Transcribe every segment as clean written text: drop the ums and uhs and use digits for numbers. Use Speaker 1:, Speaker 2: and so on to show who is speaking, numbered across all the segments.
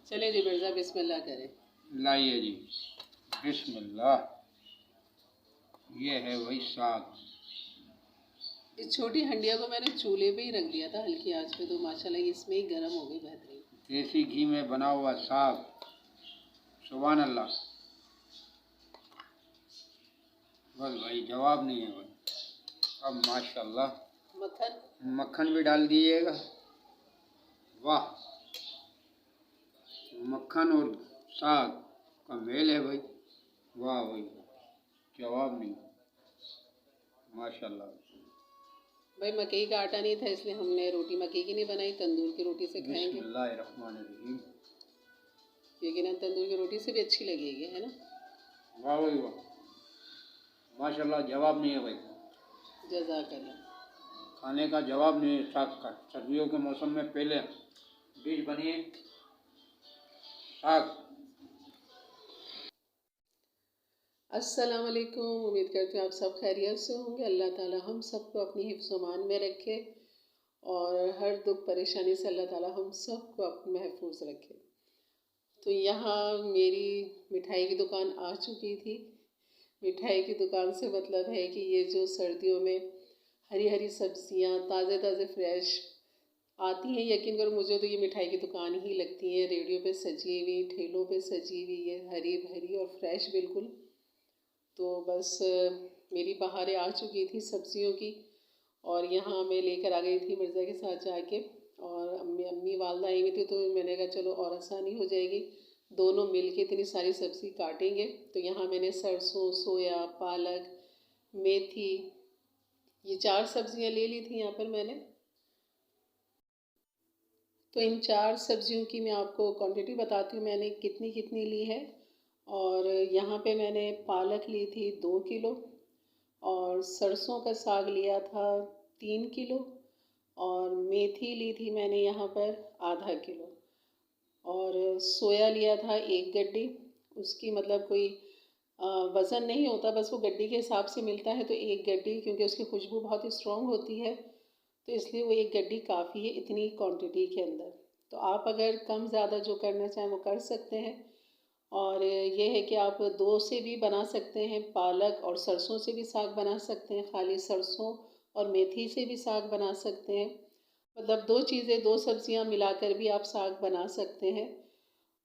Speaker 1: चले जी मिर्ज़ा, बिस्मिल्लाह करें।
Speaker 2: लाइए जी, बिस्मिल्लाह। ये है वही साग।
Speaker 1: इस छोटी हंडिया को मैंने चूल्हे पे ही रख दिया था हल्की आंच पे, तो माशाल्लाह ये इसमें ही गर्म हो गई बेहतरीन।
Speaker 2: देसी घी में बना हुआ साग, सुभान अल्लाह। बस भाई जवाब नहीं है भाई। अब माशाल्लाह मक्खन भी डाल दीजिएगा। वाह, मक्खन और साग का मेल है भाई। वाह भाई, जवाब नहीं, माशाल्लाह।
Speaker 1: भाई मकई का आटा नहीं था इसलिए हमने रोटी मकई की नहीं बनाई, तंदूर की रोटी से खाएंगे।
Speaker 2: बिस्मिल्लाहिर्रहमानिर्रहीम।
Speaker 1: यकीनन तंदूर की रोटी से भी अच्छी लगेगी, है ना।
Speaker 2: वाह भाई वाह, माशाल्लाह। जवाब नहीं है भाई,
Speaker 1: जज़ाकल्लाह।
Speaker 2: खाने का जवाब नहीं है साग का। सर्दियों के मौसम में पहले डिश बनी है साग।
Speaker 1: अस्सलाम वालेकुम, उम्मीद करती हूँ आप सब खैरियत से होंगे। अल्लाह ताला हम सबको अपनी हिफ्ज़-ओ-मान में रखे और हर दुख परेशानी से अल्लाह ताला हम सबको महफूज रखे। तो यहाँ मेरी मिठाई की दुकान आ चुकी थी। मिठाई की दुकान से मतलब है कि ये जो सर्दियों में हरी हरी सब्जियाँ ताज़े ताज़े फ्रेश आती हैं, यकीन करो मुझे तो ये मिठाई की दुकान ही लगती है। रेडियो पे सजी हुई, ठेलों पे सजी हुई, ये हरी भरी और फ्रेश बिल्कुल। तो बस मेरी बहारें आ चुकी थी सब्जियों की, और यहाँ मैं लेकर आ गई थी मिर्ज़ा के साथ जाके। और अम्मी वालदा आई हुई थी, तो मैंने कहा चलो और आसानी हो जाएगी, दोनों मिल के इतनी सारी सब्ज़ी काटेंगे। तो यहाँ मैंने सरसों, सोया, पालक, मेथी, ये 4 सब्जियाँ ले ली थी यहाँ पर मैंने। तो इन 4 सब्जियों की मैं आपको क्वांटिटी बताती हूँ मैंने कितनी कितनी ली है। और यहाँ पे मैंने पालक ली थी 2 किलो, और सरसों का साग लिया था 3 किलो, और मेथी ली थी मैंने यहाँ पर आधा किलो, और सोया लिया था 1 गड्डी। उसकी मतलब कोई वज़न नहीं होता, बस वो गड्डी के हिसाब से मिलता है। तो 1 गड्डी, क्योंकि उसकी खुशबू बहुत ही स्ट्रॉन्ग होती है, तो इसलिए वो 1 गड्डी काफ़ी है इतनी क्वांटिटी के अंदर। तो आप अगर कम ज़्यादा जो करना चाहें वो कर सकते हैं। और ये है कि आप 2 से भी बना सकते हैं, पालक और सरसों से भी साग बना सकते हैं, खाली सरसों और मेथी से भी साग बना सकते हैं। मतलब 2 चीज़ें, 2 सब्जियां मिलाकर भी आप साग बना सकते हैं।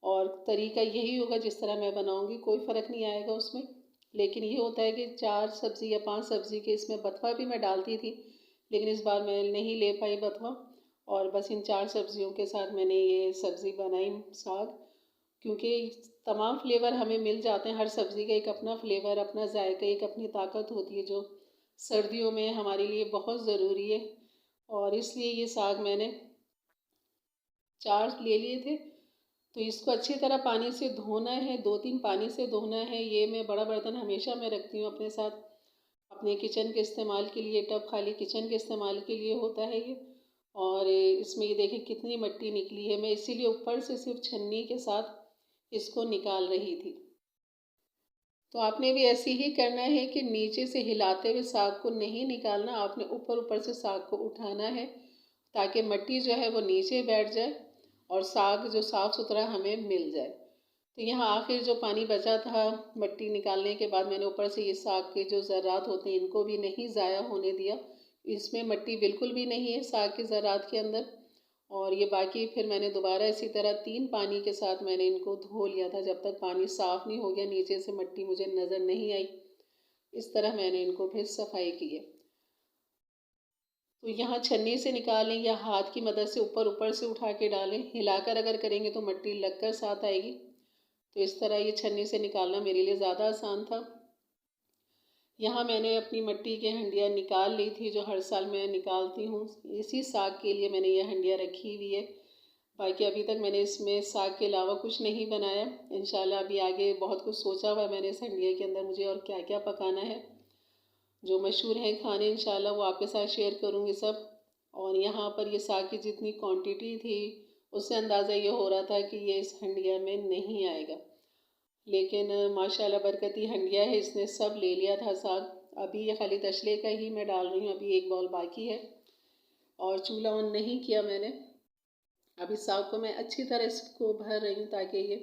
Speaker 1: और तरीका यही होगा जिस तरह मैं बनाऊंगी, कोई फ़र्क नहीं आएगा उसमें। लेकिन ये होता है कि 4 सब्ज़ी या 5 सब्ज़ी के इसमें बथुआ भी मैं डालती थी, लेकिन इस बार मैं नहीं ले पाई बथुआ, और बस इन 4 सब्जियों के साथ मैंने ये सब्ज़ी बनाई साग। क्योंकि तमाम फ्लेवर हमें मिल जाते हैं, हर सब्ज़ी का एक अपना फ्लेवर, अपना जायका, एक अपनी ताकत होती है जो सर्दियों में हमारे लिए बहुत ज़रूरी है। और इसलिए ये साग मैंने 4 ले लिए थे। तो इसको अच्छी तरह पानी से धोना है, 2-3 पानी से धोना है। ये मैं बड़ा बर्तन हमेशा मैं रखती हूँ अपने साथ, अपने किचन के इस्तेमाल के लिए। टब खाली किचन के इस्तेमाल के लिए होता है ये। और इसमें ये देखिए कितनी मिट्टी निकली है, मैं इसीलिए ऊपर से सिर्फ छन्नी के साथ इसको निकाल रही थी। तो आपने भी ऐसे ही करना है कि नीचे से हिलाते हुए साग को नहीं निकालना, आपने ऊपर ऊपर से साग को उठाना है, ताकि मिट्टी जो है वो नीचे बैठ जाए और साग जो साफ़ सुथरा हमें मिल जाए। तो यहाँ आखिर जो पानी बचा था मिट्टी निकालने के बाद, मैंने ऊपर से ये साग के जो ज़रात होते हैं इनको भी नहीं ज़ाया होने दिया। इसमें मिट्टी बिल्कुल भी नहीं है साग के ज़रात के अंदर। और ये बाकी फिर मैंने दोबारा इसी तरह 3 पानी के साथ मैंने इनको धो लिया था, जब तक पानी साफ़ नहीं हो गया, नीचे से मिट्टी मुझे नज़र नहीं आई। इस तरह मैंने इनको फिर सफाई की है। तो यहाँ छन्नी से निकालें या हाथ की मदद से ऊपर ऊपर से उठा के डालें, हिलाकर अगर करेंगे तो मिट्टी लगकर साथ आएगी। तो इस तरह ये छन्नी से निकालना मेरे लिए ज़्यादा आसान था। यहाँ मैंने अपनी मिट्टी की हंडिया निकाल ली थी, जो हर साल मैं निकालती हूँ। इसी साग के लिए मैंने ये हंडिया रखी हुई है। बाकी अभी तक मैंने इसमें साग के अलावा कुछ नहीं बनाया। इंशाल्लाह अभी आगे बहुत कुछ सोचा हुआ है मैंने इस हंडिया के अंदर, मुझे और क्या क्या पकाना है। जो मशहूर हैं खाने इंशाल्लाह वो आपके साथ शेयर करूँगी सब। और यहाँ पर ये साग की जितनी क्वांटिटी थी उससे अंदाज़ा ये हो रहा था कि ये इस हंडिया में नहीं आएगा, लेकिन माशाल्लाह बरकती हंडिया है, इसने सब ले लिया था साग। अभी ये खाली तशले का ही मैं डाल रही हूँ, अभी 1 बाउल बाकी है। और चूल्हा ऑन नहीं किया मैंने, अभी साग को मैं अच्छी तरह इसको भर रही हूँ ताकि ये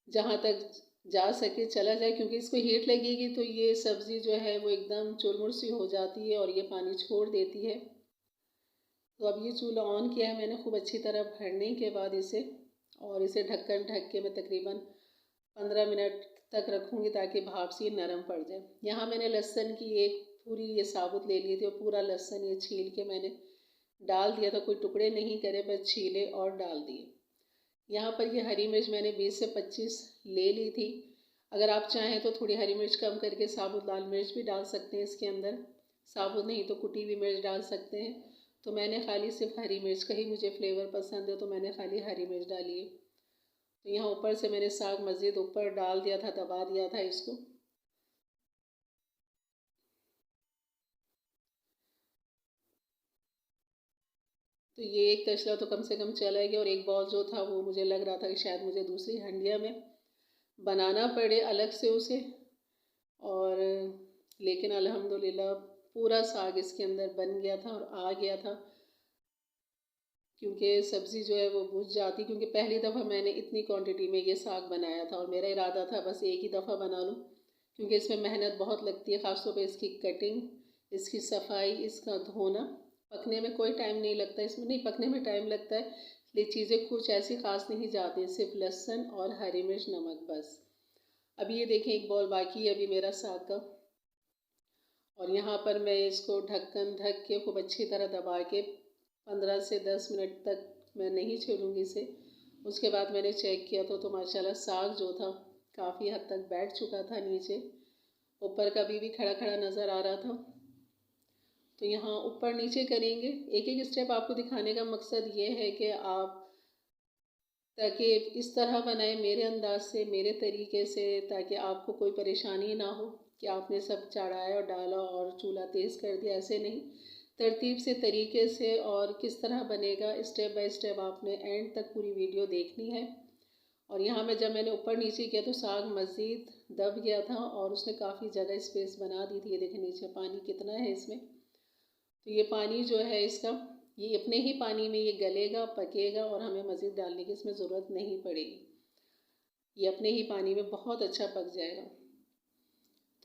Speaker 1: जहाँ तक जा सके चला जाए, क्योंकि इसको हीट लगेगी तो ये सब्ज़ी जो है वो एकदम चुरमुर सी हो जाती है और ये पानी छोड़ देती है। तो अब ये चूल्हा ऑन किया है मैंने खूब अच्छी तरह भरने के बाद इसे, और इसे ढक्कन ढक के मैं तकरीबन 15 मिनट तक रखूँगी ताकि भाप से नरम पड़ जाए। यहाँ मैंने लहसुन की एक पूरी ये साबुत ले ली थी और पूरा लहसुन ये छील के मैंने डाल दिया था, कोई टुकड़े नहीं करे, बस छीले और डाल दिए। यहाँ पर ये हरी मिर्च मैंने 20 से 25 ले ली थी। अगर आप चाहें तो थोड़ी हरी मिर्च कम करके साबुत लाल मिर्च भी डाल सकते हैं इसके अंदर, साबुत नहीं तो कुटी हुई मिर्च डाल सकते हैं। तो मैंने खाली सिर्फ हरी मिर्च का ही मुझे फ्लेवर पसंद है तो मैंने खाली हरी मिर्च डाली है। तो यहाँ ऊपर से मैंने साग मज़ीद ऊपर डाल दिया था, दबा दिया था इसको। तो ये एक तशला तो कम से कम चला गया, और एक बॉल जो था वो मुझे लग रहा था कि शायद मुझे दूसरी हंडिया में बनाना पड़े अलग से उसे, और लेकिन अल्हम्दुलिल्लाह पूरा साग इसके अंदर बन गया था और आ गया था। क्योंकि सब्ज़ी जो है वो बुझ जाती, क्योंकि पहली दफ़ा मैंने इतनी क्वांटिटी में ये साग बनाया था और मेरा इरादा था बस एक ही दफ़ा बना लूँ, क्योंकि इसमें मेहनत बहुत लगती है, ख़ासतौर पे इसकी कटिंग, इसकी सफाई, इसका धोना। पकने में कोई टाइम नहीं लगता, इसमें नहीं पकने में टाइम लगता है, ये चीज़ें कुछ ऐसी ख़ास नहीं जाती, सिर्फ लहसुन और हरी मिर्च नमक बस। अभी ये देखें एक बॉल बाकी है अभी मेरा साग का, और यहाँ पर मैं इसको ढक्कन ढक के खूब अच्छी तरह दबा के 15 से 10 मिनट तक मैं नहीं छोड़ूंगी इसे। उसके बाद मैंने चेक किया तो माशाल्लाह साग जो था काफ़ी हद तक बैठ चुका था नीचे, ऊपर का भी खड़ा खड़ा नज़र आ रहा था। तो यहाँ ऊपर नीचे करेंगे, एक एक स्टेप आपको दिखाने का मकसद ये है कि आप ताकि इस तरह बनाए मेरे अंदाज से, मेरे तरीके से, ताकि आपको कोई परेशानी ना हो कि आपने सब चढ़ाया और डाला और चूल्हा तेज़ कर दिया, ऐसे नहीं, तरतीब से तरीके से और किस तरह बनेगा स्टेप बाय स्टेप आपने एंड तक पूरी वीडियो देखनी है। और यहाँ में जब मैंने ऊपर नीचे किया तो साग मज़ीद दब गया था और उसने काफ़ी जगह स्पेस बना दी थी। ये देखें नीचे पानी कितना है इसमें, तो ये पानी जो है इसका, ये अपने ही पानी में ये गलेगा, पकेगा और हमें मज़ीद डालने की इसमें ज़रूरत नहीं पड़ेगी, ये अपने ही पानी में बहुत अच्छा पक जाएगा।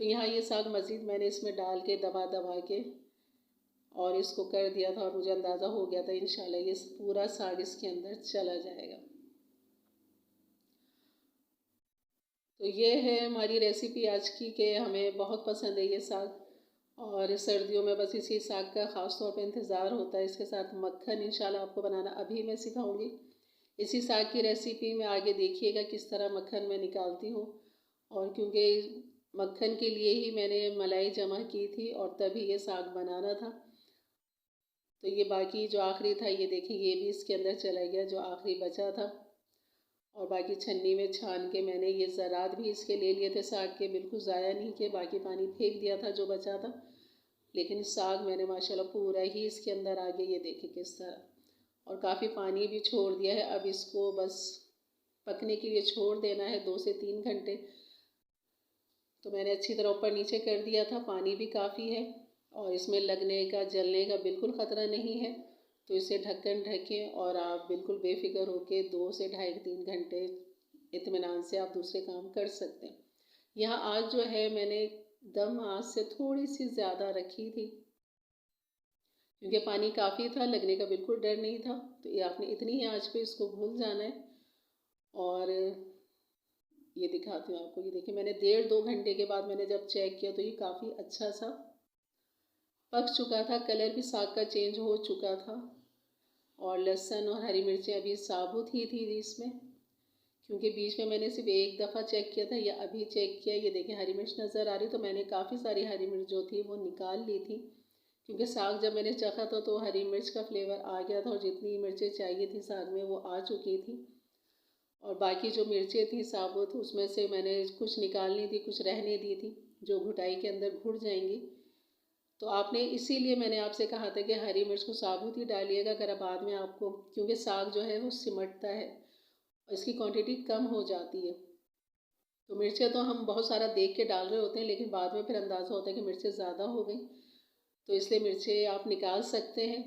Speaker 1: तो यहाँ ये साग मज़ीद मैंने इसमें डाल के दबा दबा के और इसको कर दिया था, और मुझे अंदाज़ा हो गया था इंशाल्लाह ये पूरा साग इसके अंदर चला जाएगा। तो ये है हमारी रेसिपी आज की कि हमें बहुत पसंद है ये साग, और सर्दियों में बस इसी साग का ख़ास तौर पे इंतज़ार होता है। इसके साथ मक्खन इंशाल्लाह आपको बनाना अभी मैं सिखाऊंगी। इसी साग की रेसिपी में आगे देखिएगा किस तरह मक्खन मैं निकालती हूँ, और क्योंकि मक्खन के लिए ही मैंने मलाई जमा की थी और तभी ये साग बनाना था। तो ये बाकी जो आखिरी था ये देखिए ये भी इसके अंदर चला गया जो आखिरी बचा था, और बाकी छन्नी में छान के मैंने ये ज़रात भी इसके ले लिए थे साग के, बिल्कुल ज़ाया नहीं किए, बाकी पानी फेंक दिया था जो बचा था, लेकिन साग मैंने माशाल्लाह पूरा ही इसके अंदर आ गया, ये देखिए किस तरह, और काफ़ी पानी भी छोड़ दिया है। अब इसको बस पकने के लिए छोड़ देना है 2 से 3 घंटे। तो मैंने अच्छी तरह ऊपर नीचे कर दिया था, पानी भी काफ़ी है और इसमें लगने का जलने का बिल्कुल ख़तरा नहीं है। तो इसे ढक्कन ढकें और आप बिल्कुल बेफिक्र होके 2 से 2.5-3 घंटे इत्मीनान से आप दूसरे काम कर सकते हैं। यहाँ आँच जो है मैंने दम आँच से थोड़ी सी ज़्यादा रखी थी, क्योंकि पानी काफ़ी था, लगने का बिल्कुल डर नहीं था। तो ये आपने इतनी ही आँच पे इसको भून जाना है। और ये दिखाती हूँ आपको, ये देखिए मैंने 1.5-2 घंटे के बाद मैंने जब चेक किया तो ये काफ़ी अच्छा सा पक चुका था, कलर भी साग का चेंज हो चुका था, और लहसुन और हरी मिर्चें अभी साबुत ही थी इसमें, क्योंकि बीच में मैंने सिर्फ एक दफ़ा चेक किया था या अभी चेक किया। ये देखिए हरी मिर्च नज़र आ रही, तो मैंने काफ़ी सारी हरी मिर्च जो थी वो निकाल ली थी, क्योंकि साग जब मैंने चखा था तो हरी मिर्च का फ्लेवर आ गया था और जितनी मिर्चें चाहिए थी साग में वो आ चुकी थी। और बाकी जो मिर्चें थी साबुत उसमें से मैंने कुछ निकालनी थी, कुछ रहने दी थी जो घुटाई के अंदर घुट जाएंगी। तो आपने इसीलिए मैंने आपसे कहा था कि हरी मिर्च को साबुत ही डालिएगा, अगर बाद में आपको, क्योंकि साग जो है वो सिमटता है और इसकी क्वांटिटी कम हो जाती है। तो मिर्चें तो हम बहुत सारा देख के डाल रहे होते हैं, लेकिन बाद में फिर अंदाज़ा होता है कि मिर्चें ज़्यादा हो गई, तो इसलिए मिर्चें आप निकाल सकते हैं।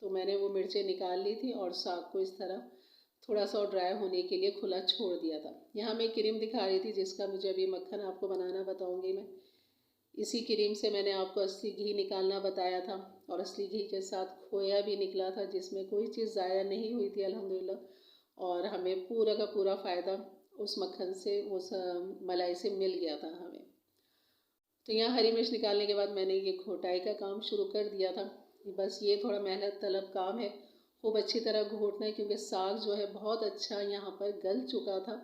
Speaker 1: तो मैंने वो मिर्चें निकाल ली थी और साग को इस तरह थोड़ा सा और ड्राई होने के लिए खुला छोड़ दिया था। यहाँ मैं क्रीम दिखा रही थी जिसका मुझे अभी मक्खन आपको बनाना बताऊँगी मैं। इसी क्रीम से मैंने आपको असली घी निकालना बताया था और असली घी के साथ खोया भी निकला था जिसमें कोई चीज़ ज़ाया नहीं हुई थी अल्हम्दुलिल्लाह। और हमें पूरा का पूरा फ़ायदा उस मक्खन से, उस मलाई से मिल गया था हमें। तो यहाँ हरी मिर्च निकालने के बाद मैंने ये घोटाई का काम शुरू कर दिया था। बस ये थोड़ा मेहनत तलब काम है, खूब अच्छी तरह घोटना है क्योंकि साग जो है बहुत अच्छा यहाँ पर गल चुका था।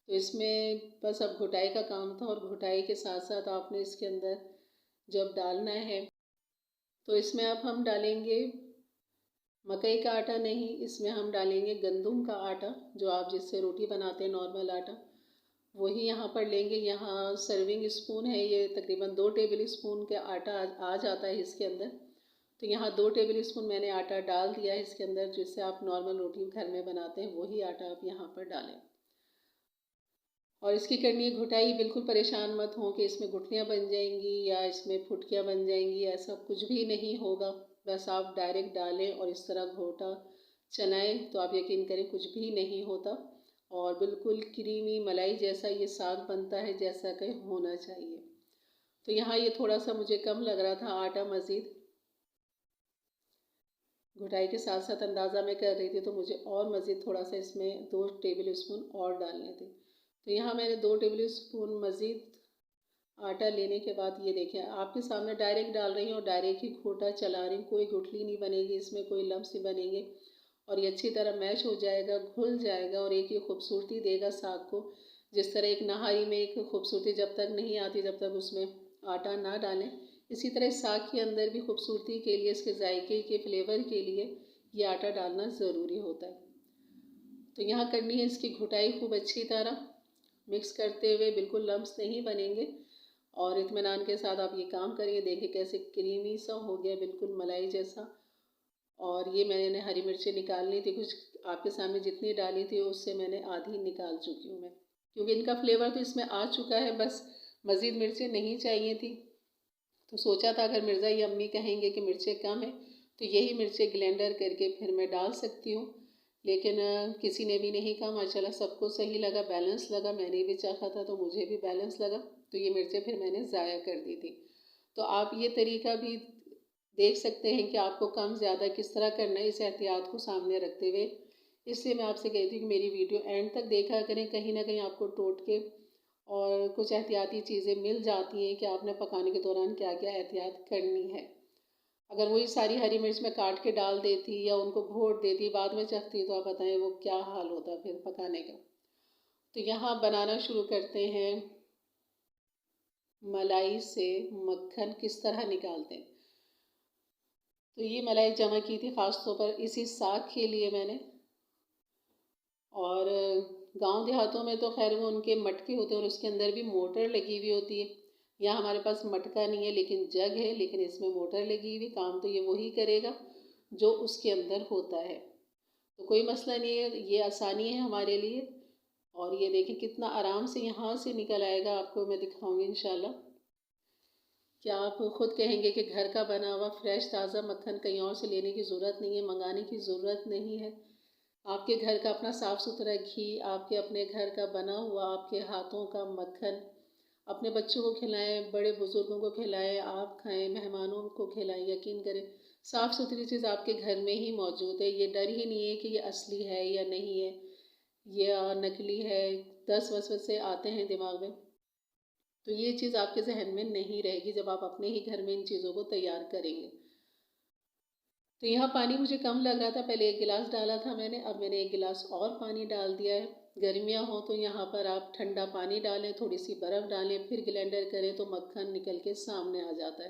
Speaker 1: तो इसमें बस अब घोटाई का काम था और घोटाई के साथ साथ आपने इसके अंदर जब डालना है तो इसमें अब हम डालेंगे मकई का आटा नहीं, इसमें हम डालेंगे गंदम का आटा, जो आप जिससे रोटी बनाते हैं नॉर्मल आटा, वही यहाँ पर लेंगे। यहाँ सर्विंग स्पून है, ये तकरीबन 2 टेबल स्पून का आटा आ जाता है इसके अंदर। तो यहाँ 2 टेबल स्पून मैंने आटा डाल दिया है इसके अंदर, जिससे आप नॉर्मल रोटी घर में बनाते हैं वही आटा आप यहाँ पर डालें। और इसकी करनी है घुटाई। बिल्कुल परेशान मत हो कि इसमें गुठलियाँ बन जाएंगी या इसमें फुटकियाँ बन जाएंगी, ऐसा कुछ भी नहीं होगा। बस आप डायरेक्ट डालें और इस तरह घोटा चलाएं तो आप यकीन करें कुछ भी नहीं होता और बिल्कुल क्रीमी मलाई जैसा ये साग बनता है जैसा कि होना चाहिए। तो यहाँ ये थोड़ा सा मुझे कम लग रहा था आटा, मज़ीद घुटाई के साथ साथ अंदाज़ा मैं कर रही थी तो मुझे और मज़ीद थोड़ा सा इसमें 2 टेबल स्पून और डालने थे। तो यहाँ मैंने 2 टेबल स्पून मज़ीद आटा लेने के बाद ये देखिए आपके सामने डायरेक्ट डाल रही हूँ और डायरेक्ट ही घोटा चला रही हूँ, कोई गुठली नहीं बनेगी इसमें, कोई लम्स नहीं बनेंगे और ये अच्छी तरह मैश हो जाएगा, घुल जाएगा और एक ये खूबसूरती देगा साग को। जिस तरह एक नहारी में एक खूबसूरती जब तक नहीं आती जब तक उसमें आटा ना डालें, इसी तरह साग के अंदर भी खूबसूरती के लिए, इसके जायके के फ्लेवर के लिए ये आटा डालना ज़रूरी होता है। तो यहाँ करनी है इसकी घुटाई खूब अच्छी तरह मिक्स करते हुए, बिल्कुल लम्स नहीं बनेंगे और इत्मीनान के साथ आप ये काम करिए। देखिए कैसे क्रीमी सा हो गया, बिल्कुल मलाई जैसा। और ये मैंने हरी मिर्चें निकालनी थी, कुछ आपके सामने जितनी डाली थी उससे मैंने आधी निकाल चुकी हूँ मैं, क्योंकि इनका फ्लेवर तो इसमें आ चुका है, बस मज़ीद मिर्चें नहीं चाहिए थी। तो सोचा था अगर मिर्ज़ा या अम्मी कहेंगे कि मिर्चें कम है तो यही मिर्चें ग्लेंडर करके फिर मैं डाल सकती हूँ, लेकिन किसी ने भी नहीं कहा। माशाल्लाह सबको सही लगा, बैलेंस लगा। मैंने भी चाखा था तो मुझे भी बैलेंस लगा, तो ये मिर्चें फिर मैंने ज़ाया कर दी थी। तो आप ये तरीका भी देख सकते हैं कि आपको कम ज़्यादा किस तरह करना है, इस एहतियात को सामने रखते हुए। इसलिए मैं आपसे कहती हूँ कि मेरी वीडियो एंड तक देखा करें, कहीं ना कहीं आपको टोटके और कुछ एहतियाती चीज़ें मिल जाती हैं कि आपने पकाने के दौरान क्या क्या एहतियात करनी है। अगर वही सारी हरी मिर्च में काट के डाल देती या उनको घोट देती बाद में चखती तो आप बताएं वो क्या हाल होता फिर पकाने का। तो यहाँ बनाना शुरू करते हैं। मलाई से मक्खन किस तरह निकालते हैं, तो ये मलाई जमा की थी ख़ास तौर पर इसी साग के लिए मैंने। और गांव देहातों में तो खैर वो उनके मटके होते हैं और उसके अंदर भी मोटर लगी हुई होती है। यहाँ हमारे पास मटका नहीं है लेकिन जग है, लेकिन इसमें मोटर लगी हुई, काम तो ये वही करेगा जो उसके अंदर होता है। तो कोई मसला नहीं है, ये आसानी है हमारे लिए। और ये देखिए कितना आराम से यहाँ से निकल आएगा, आपको मैं दिखाऊंगी इंशाल्लाह। क्या आप खुद कहेंगे कि घर का बना हुआ फ्रेश ताज़ा मक्खन कहीं और से लेने की ज़रूरत नहीं है, मंगाने की ज़रूरत नहीं है। आपके घर का अपना साफ़ सुथरा घी, आपके अपने घर का बना हुआ आपके हाथों का मक्खन अपने बच्चों को खिलाएं, बड़े बुज़ुर्गों को खिलाएं, आप खाएं, मेहमानों को खिलाएं। यकीन करें साफ़ सुथरी चीज़ आपके घर में ही मौजूद है। ये डर ही नहीं है कि ये असली है या नहीं है, ये नकली है। 10 वसवसे आते हैं दिमाग में, तो ये चीज़ आपके जहन में नहीं रहेगी जब आप अपने ही घर में इन चीज़ों को तैयार करेंगे। तो यहाँ पानी मुझे कम लग रहा था, पहले 1 गिलास डाला था मैंने, अब मैंने 1 गिलास और पानी डाल दिया है। गर्मियाँ हो तो यहाँ पर आप ठंडा पानी डालें, थोड़ी सी बर्फ़ डालें, फिर ग्लेंडर करें तो मक्खन निकल के सामने आ जाता है।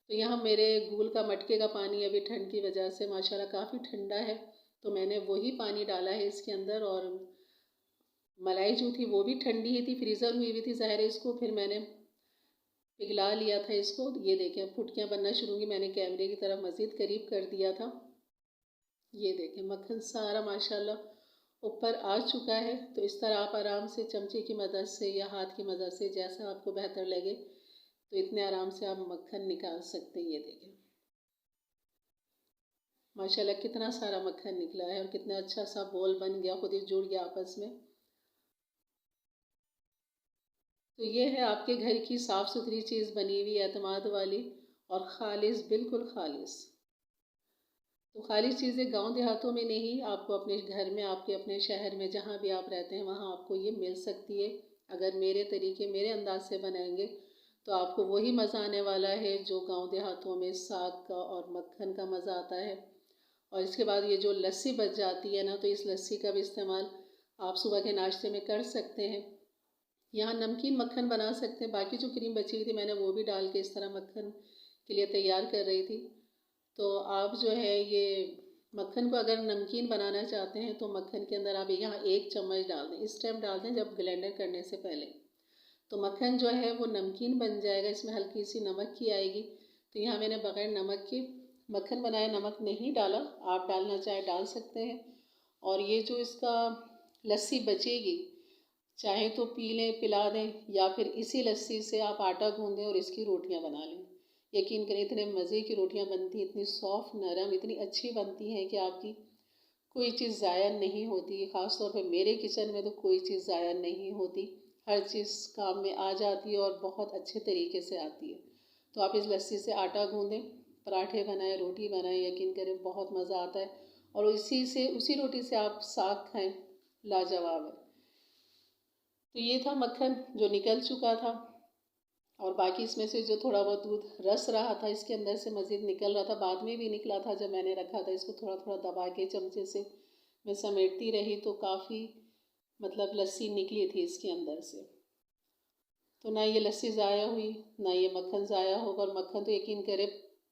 Speaker 1: तो यहाँ मेरे गूल का मटके का पानी अभी ठंड की वजह से माशाल्लाह काफ़ी ठंडा है, तो मैंने वही पानी डाला है इसके अंदर। और मलाई जो थी वो भी ठंडी ही थी, फ्रीज़र हुई हुई थी ज़ाहिर है, इसको फिर मैंने पिघला लिया था इसको। ये देखें फुटकियाँ बनना शुरू हुई, मैंने कैमरे की तरफ मज़ीद करीब कर दिया था। ये देखें मक्खन सारा माशाल्लाह ऊपर आ चुका है। तो इस तरह आप आराम से चमचे की मदद से या हाथ की मदद से, जैसा आपको बेहतर लगे, तो इतने आराम से आप मक्खन निकाल सकते हैं। ये देखें माशाल्लाह कितना सारा मक्खन निकला है और कितना अच्छा सा बॉल बन गया, खुद ही जुड़ गया आपस में। तो ये है आपके घर की साफ़ सुथरी चीज़ बनी हुई एतमाद वाली और ख़ालिस, बिल्कुल ख़ालिस। तो ख़ालिस चीज़ें गांव देहातों में नहीं, आपको अपने घर में, आपके अपने शहर में, जहाँ भी आप रहते हैं वहाँ आपको ये मिल सकती है। अगर मेरे तरीके, मेरे अंदाज से बनाएंगे तो आपको वही मज़ा आने वाला है जो गांव देहातों में साग का और मक्खन का मज़ा आता है। और इसके बाद ये जो लस्सी बच जाती है ना, तो इस लस्सी का भी इस्तेमाल आप सुबह के नाश्ते में कर सकते हैं। यहाँ नमकीन मक्खन बना सकते हैं। बाकी जो क्रीम बची हुई थी मैंने वो भी डाल के इस तरह मक्खन के लिए तैयार कर रही थी। तो आप जो है ये मक्खन को अगर नमकीन बनाना चाहते हैं तो मक्खन के अंदर आप यहाँ 1 चम्मच डाल दें, इस टाइम डाल दें जब ब्लेंडर करने से पहले। तो मक्खन जो है वो नमकीन बन जाएगा, इसमें हल्की सी नमक की आएगी। तो यहाँ मैंने बग़ैर नमक के मक्खन बनाया, नमक नहीं डाला, आप डालना चाहे डाल सकते हैं। और ये जो इसका लस्सी बचेगी, चाहे तो पी लें, पिला दें, या फिर इसी लस्सी से आप आटा गूँदें और इसकी रोटियां बना लें। यकीन करें इतने मज़े की रोटियां बनती हैं, इतनी सॉफ्ट नरम, इतनी अच्छी बनती हैं कि आपकी कोई चीज़ ज़ाया नहीं होती। ख़ास तौर पे मेरे किचन में तो कोई चीज़ ज़ाया नहीं होती, हर चीज़ काम में आ जाती है और बहुत अच्छे तरीके से आती है। तो आप इस लस्सी से आटा गूँदें, पराठे बनाएं, रोटी बनाएं, यकीन करें बहुत मज़ा आता है। और उसी रोटी से आप साग खाएं, लाजवाब है। तो ये था मक्खन जो निकल चुका था, और बाकी इसमें से जो थोड़ा बहुत दूध रस रहा था इसके अंदर से मज़ीद निकल रहा था, बाद में भी निकला था जब मैंने रखा था। इसको थोड़ा थोड़ा दबा के चमचे से मैं समेटती रही तो काफ़ी मतलब लस्सी निकली थी इसके अंदर से। तो ना ये लस्सी ज़ाया हुई, ना ये मक्खन ज़ाया होगा। और मक्खन तो यकीन करें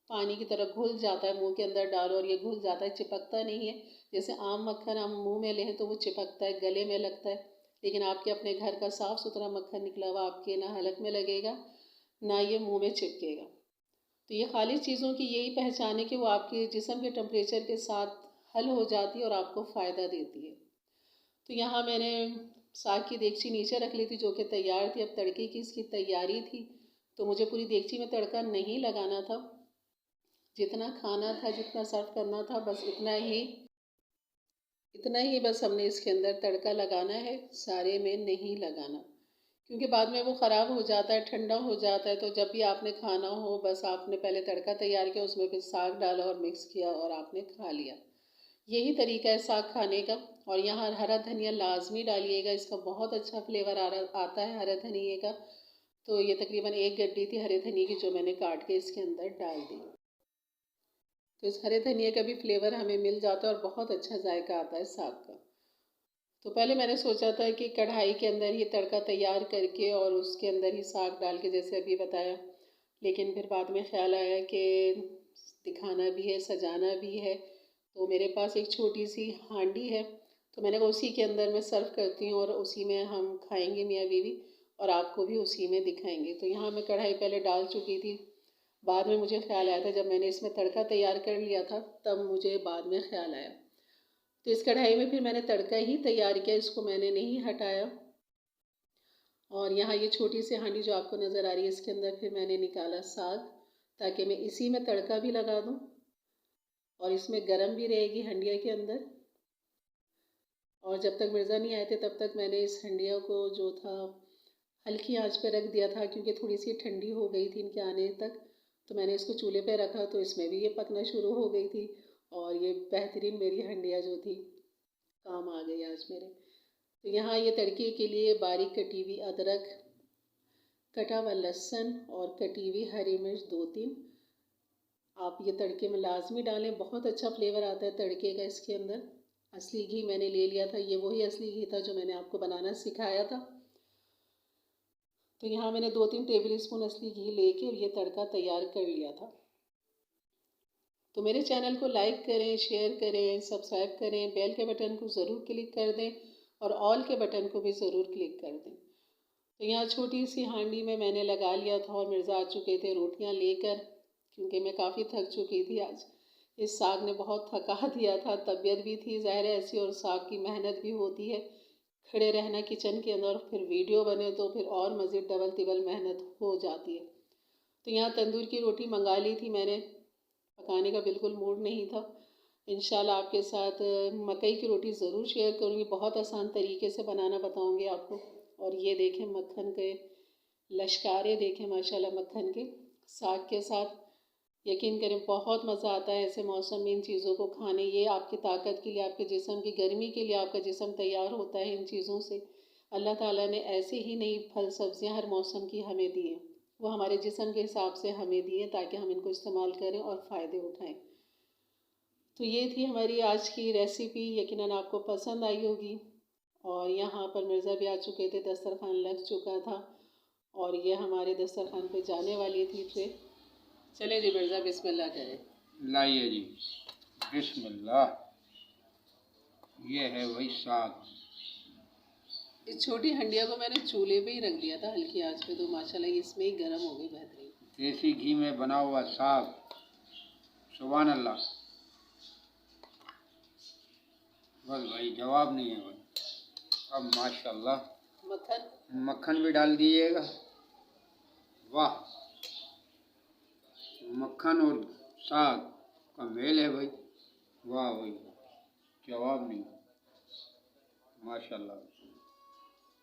Speaker 1: पानी की तरह घुल जाता है, मुंह के अंदर डालो और ये घुल जाता है, चिपकता नहीं है। जैसे आम मक्खन हम मुंह में लें तो वो चिपकता है, गले में लगता है, लेकिन आपके अपने घर का साफ़ सुथरा मक्खन निकला हुआ आपके ना हलक में लगेगा, ना ये मुंह में चिपकेगा। तो ये खालिस चीज़ों की यही पहचान है कि वो आपके जिस्म के टेम्परेचर के साथ हल हो जाती है और आपको फ़ायदा देती है। तो यहाँ मैंने साग की देगची नीचे रख ली थी जो कि तैयार थी। अब तड़के की इसकी तैयारी थी, तो मुझे पूरी देगची में तड़का नहीं लगाना था। जितना खाना था, जितना सर्व करना था, बस इतना ही बस हमने इसके अंदर तड़का लगाना है, सारे में नहीं लगाना, क्योंकि बाद में वो ख़राब हो जाता है, ठंडा हो जाता है। तो जब भी आपने खाना हो, बस आपने पहले तड़का तैयार किया, उसमें फिर साग डाला और मिक्स किया और आपने खा लिया। यही तरीका है साग खाने का। और यहाँ हरा धनिया लाजमी डालिएगा, इसका बहुत अच्छा फ्लेवर आता है हरे धनिए का। तो ये तकरीबन 1 गड्डी थी हरे धनिए की जो मैंने काट के इसके अंदर डाल दी। तो इस हरे धनिए का भी फ्लेवर हमें मिल जाता है और बहुत अच्छा जायका आता है साग का। तो पहले मैंने सोचा था कि कढ़ाई के अंदर ही तड़का तैयार करके और उसके अंदर ही साग डाल के, जैसे अभी बताया, लेकिन फिर बाद में ख्याल आया कि दिखाना भी है, सजाना भी है। तो मेरे पास एक छोटी सी हांडी है, तो मैंने कहा उसी के अंदर मैं सर्व करती हूँ और उसी में हम खाएंगे मियाँ बीवी, और आपको भी उसी में दिखाएंगे। तो यहाँ मैं कढ़ाई पहले डाल चुकी थी, बाद में मुझे ख्याल आया था, जब मैंने इसमें तड़का तैयार कर लिया था तब मुझे बाद में ख्याल आया। तो इस कढ़ाई में फिर मैंने तड़का ही तैयार किया, इसको मैंने नहीं हटाया। और यहाँ ये छोटी सी हांडी जो आपको नज़र आ रही है, इसके अंदर फिर मैंने निकाला साग, ताकि मैं इसी में तड़का भी लगा दूँ और इसमें गरम भी रहेगी हंडिया के अंदर। और जब तक मिर्ज़ा नहीं आए थे तब तक मैंने इस हंडिया को जो था हल्की आंच पे रख दिया था, क्योंकि थोड़ी सी ठंडी हो गई थी इनके आने तक। तो मैंने इसको चूल्हे पे रखा तो इसमें भी ये पकना शुरू हो गई थी, और ये बेहतरीन मेरी हंडिया जो थी काम आ गई आज मेरे। तो यहाँ ये तड़के के लिए बारीक कटी हुई अदरक, कटा हुआ लहसुन और कटी हुई हरी मिर्च 2-3 आप ये तड़के में लाजमी डालें, बहुत अच्छा फ्लेवर आता है तड़के का इसके अंदर। असली घी मैंने ले लिया था, ये वही असली घी था जो मैंने आपको बनाना सिखाया था। तो यहाँ मैंने 2-3 टेबल स्पून असली घी लेके और ये तड़का तैयार कर लिया था। तो मेरे चैनल को लाइक करें, शेयर करें, सब्सक्राइब करें, बेल के बटन को ज़रूर क्लिक कर दें और ऑल के बटन को भी ज़रूर क्लिक कर दें। तो यहाँ छोटी सी हांडी में मैंने लगा लिया था और मिर्ज़ा आ चुके थे रोटियाँ लेकर, क्योंकि मैं काफ़ी थक चुकी थी आज। इस साग ने बहुत थका दिया था, तबीयत भी थी ज़ाहिर है ऐसी, और साग की मेहनत भी होती है, खड़े रहना किचन के अंदर, फिर वीडियो बने तो फिर और मज़ीद डबल तिबल मेहनत हो जाती है। तो यहाँ तंदूर की रोटी मंगा ली थी मैंने, पकाने का बिल्कुल मूड नहीं था, इंशाल्लाह आपके साथ मकई की रोटी ज़रूर शेयर करूँगी, बहुत आसान तरीके से बनाना बताऊँगी आपको। और ये देखें मक्खन के लश्कारे देखें माशाल्लाह मक्खन के साग के साथ। यकीन करें बहुत मज़ा आता है ऐसे मौसम में इन चीज़ों को खाने। ये आपकी ताकत के लिए, आपके जिस्म की गर्मी के लिए आपका जिस्म तैयार होता है इन चीज़ों से। अल्लाह ताला ने ऐसे ही नई फल सब्जियां हर मौसम की हमें दी हैं, वो हमारे जिस्म के हिसाब से हमें दी हैं ताकि हम इनको इस्तेमाल करें और फ़ायदे उठाएं। तो ये थी हमारी आज की रेसिपी, यकीनन आपको पसंद आई होगी। और यहाँ पर मिर्ज़ा भी आ चुके थे, दस्तरखान लग चुका था और ये हमारे दस्तरखान पे जाने वाली थी ट्रे। चले जी मिर्ज़ा, बिस्मिल्लाह करें।
Speaker 2: लाइए जी, बिस्मिल्लाह। ये है वही साग।
Speaker 1: इस छोटी हंडिया को मैंने चूल्हे पे ही रख दिया था हल्की आंच पे, तो माशाल्लाह इसमें ही गर्म हो गई बेहतरीन।
Speaker 2: देसी घी में बना हुआ साग, सुभान अल्लाह। बस भाई जवाब नहीं है भाई। अब माशाल्लाह मक्खन भी डाल दीजिएगा। वाह, मक्खन और साग का मेल है भाई। वाह भाई, जवाब नहीं, माशाल्लाह।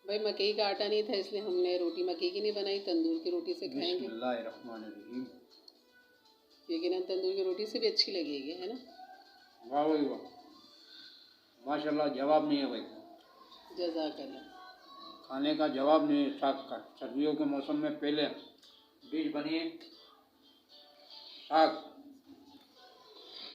Speaker 1: भाई मकई का आटा नहीं था इसलिए हमने रोटी मकई की नहीं बनाई, तंदूर की रोटी से खाएंगे।
Speaker 2: बिस्मिल्लाहिर्रहमानिर्रहीम।
Speaker 1: यकीनन तंदूर की रोटी से भी अच्छी लगेगी, है ना।
Speaker 2: वाह भाई वाह, माशाल्लाह, जवाब नहीं है भाई।
Speaker 1: जज़ाकल्लाह।
Speaker 2: खाने का जवाब नहीं है साग का। सर्दियों के मौसम में पहले डिश बनिए साग।